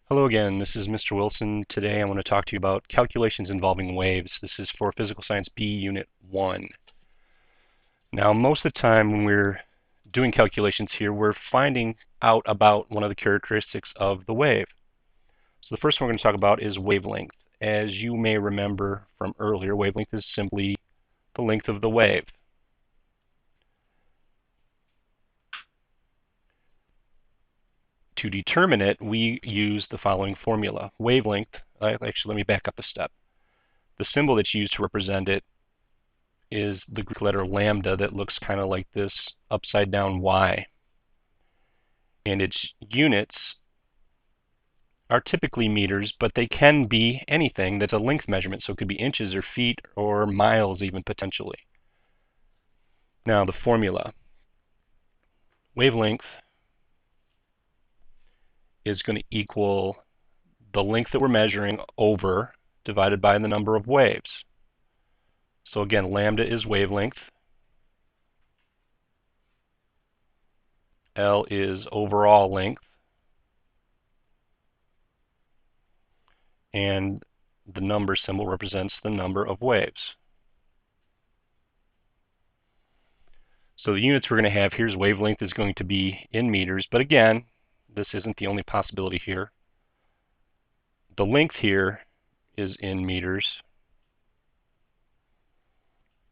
Hello again, this is Mr. Wilson. Today I want to talk to you about calculations involving waves. This is for Physical Science B Unit 1. Now most of the time when we're doing calculations here, we're finding out about one of the characteristics of the wave. So the first one we're going to talk about is wavelength. As you may remember from earlier, wavelength is simply the length of the wave. To determine it, we use the following formula. Wavelength, actually let me back up a step. The symbol that's used to represent it is the Greek letter lambda that looks kind of like this upside down Y. And its units are typically meters, but they can be anything that's a length measurement. So it could be inches or feet or miles even potentially. Now the formula. Wavelength is going to equal the length that we're measuring over divided by the number of waves. So again, lambda is wavelength. L is overall length. And the number symbol represents the number of waves. So the units we're going to have here's wavelength is going to be in meters, but again, this isn't the only possibility here. The length here is in meters,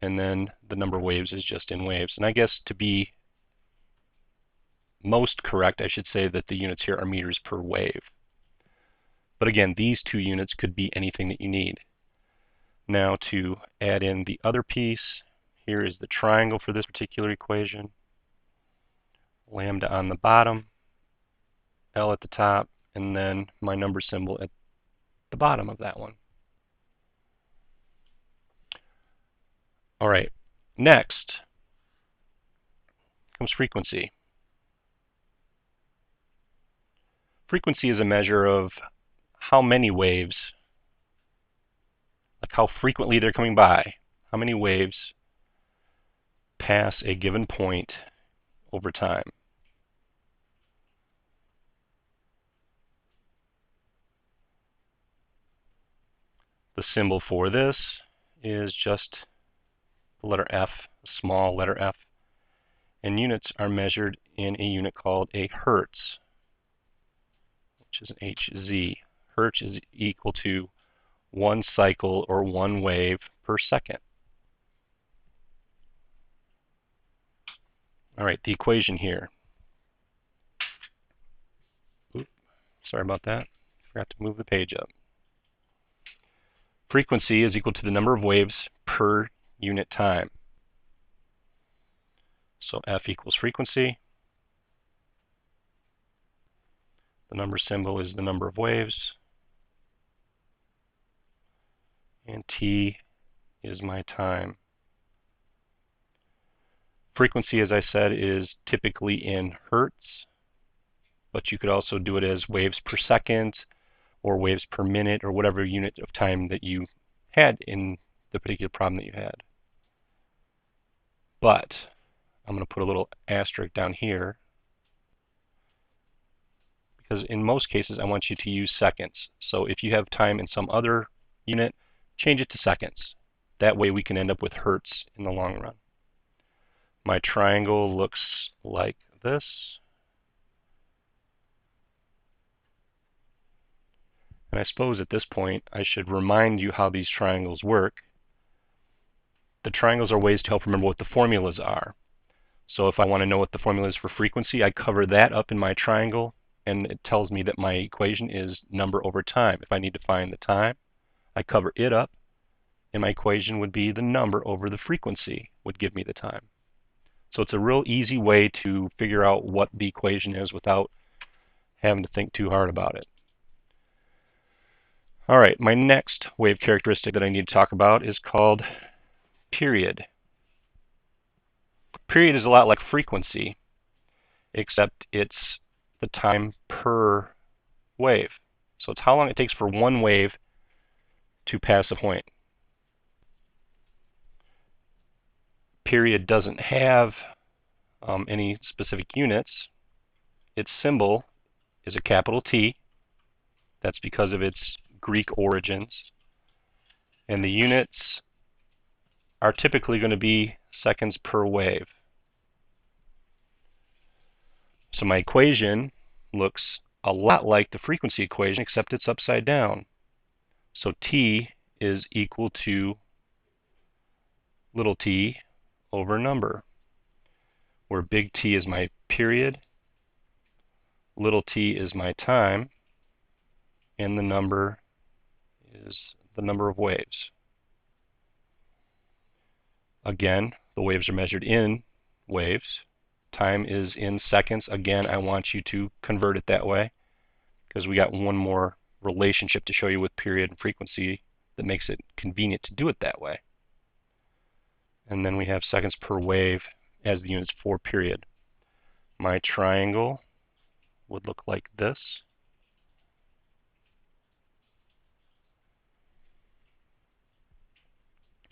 and then the number of waves is just in waves. And I guess to be most correct, I should say that the units here are meters per wave. But again, these two units could be anything that you need. Now to add in the other piece, here is the triangle for this particular equation. Lambda on the bottom, L at the top, and then my number symbol at the bottom of that one. All right, next comes frequency. Frequency is a measure of how many waves, like how frequently they're coming by, how many waves pass a given point over time. The symbol for this is just the letter F, a small letter F, and units are measured in a unit called a hertz, which is an Hz. Hertz is equal to 1 cycle or 1 wave per second. All right, the equation here. Oops, sorry about that. Forgot to move the page up. Frequency is equal to the number of waves per unit time. So F equals frequency. The number symbol is the number of waves. And T is my time. Frequency, as I said, is typically in hertz, but you could also do it as waves per second or waves per minute or whatever unit of time that you had in the particular problem that you had. But I'm going to put a little asterisk down here because in most cases I want you to use seconds. So if you have time in some other unit, change it to seconds. That way we can end up with hertz in the long run. My triangle looks like this. And I suppose at this point I should remind you how these triangles work. The triangles are ways to help remember what the formulas are. So if I want to know what the formula is for frequency, I cover that up in my triangle, and it tells me that my equation is number over time. If I need to find the time, I cover it up, and my equation would be the number over the frequency would give me the time. So it's a real easy way to figure out what the equation is without having to think too hard about it. All right, my next wave characteristic that I need to talk about is called period. Period is a lot like frequency, except it's the time per wave. So it's how long it takes for one wave to pass a point. Period doesn't have any specific units. Its symbol is a capital T, That's because of its Greek origins. And the units are typically going to be seconds per wave. So my equation looks a lot like the frequency equation, except it's upside down. So t is equal to little t over number, where big T is my period, little t is my time, and the number is the number of waves. Again, the waves are measured in waves. Time is in seconds. Again, I want you to convert it that way because we got one more relationship to show you with period and frequency that makes it convenient to do it that way. And then we have seconds per wave as the units for period. My triangle would look like this.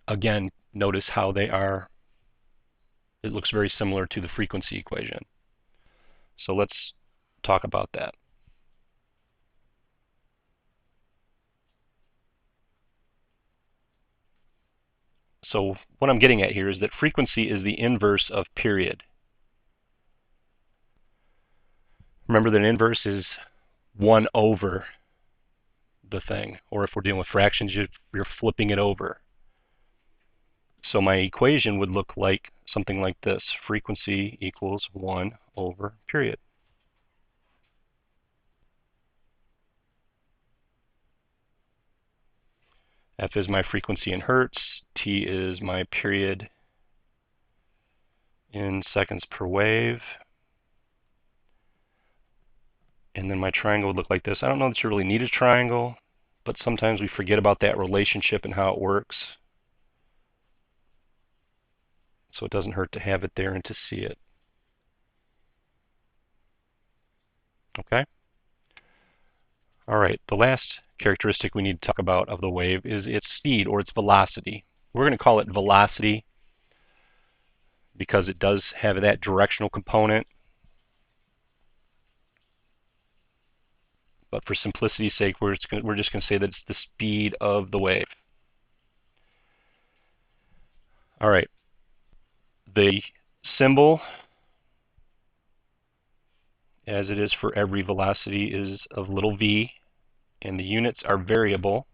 Again, notice how they are, it looks very similar to the frequency equation. So let's talk about that. So what I'm getting at here is that frequency is the inverse of period. Remember that an inverse is 1 over the thing, or if we're dealing with fractions, you're flipping it over. So my equation would look like something like this. Frequency equals 1 over period. F is my frequency in hertz. T is my period in seconds per wave. And then my triangle would look like this. I don't know that you really need a triangle, but sometimes we forget about that relationship and how it works. So it doesn't hurt to have it there and to see it. Okay? All right, the last characteristic we need to talk about of the wave is its speed or its velocity. We're going to call it velocity because it does have that directional component. But for simplicity's sake, we're just going to say that it's the speed of the wave. All right. The symbol, as it is for every velocity, is of little v, and the units are variable.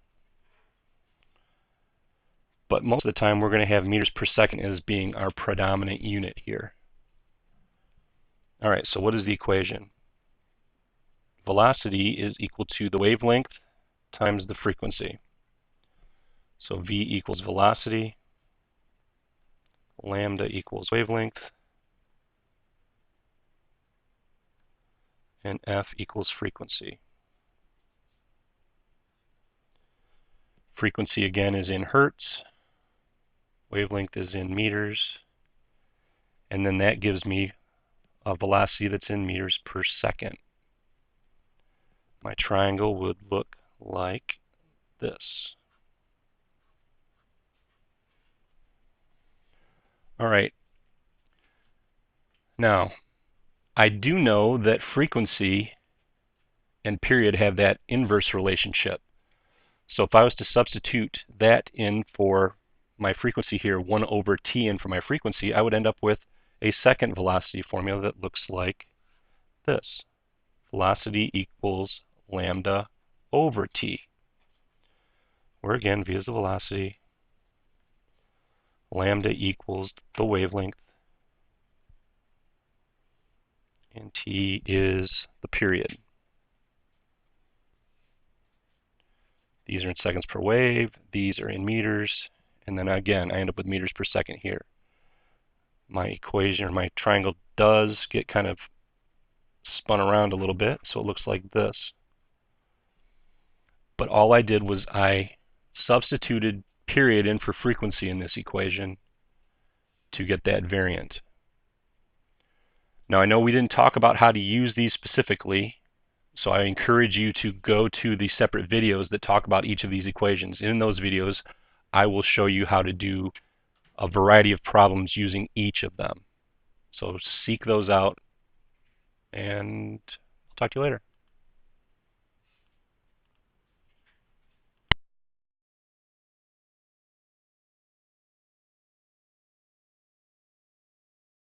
But most of the time, we're going to have meters per second as being our predominant unit here. All right, so what is the equation? Velocity is equal to the wavelength times the frequency. So v equals velocity, lambda equals wavelength, and f equals frequency. Frequency again is in hertz, wavelength is in meters, and then that gives me a velocity that's in meters per second. My triangle would look like this. All right. Now, I do know that frequency and period have that inverse relationship. So if I was to substitute that in for my frequency here, 1 over t in for my frequency, I would end up with a second velocity formula that looks like this. Velocity equals lambda over t, where again v is the velocity, lambda equals the wavelength, and t is the period. These are in seconds per wave, these are in meters, and then again I end up with meters per second here. My equation, or my triangle, does get kind of spun around a little bit, so it looks like this. But all I did was I substituted period in for frequency in this equation to get that variant. Now I know we didn't talk about how to use these specifically, so I encourage you to go to the separate videos that talk about each of these equations. In those videos, I will show you how to do a variety of problems using each of them. So seek those out, and I'll talk to you later.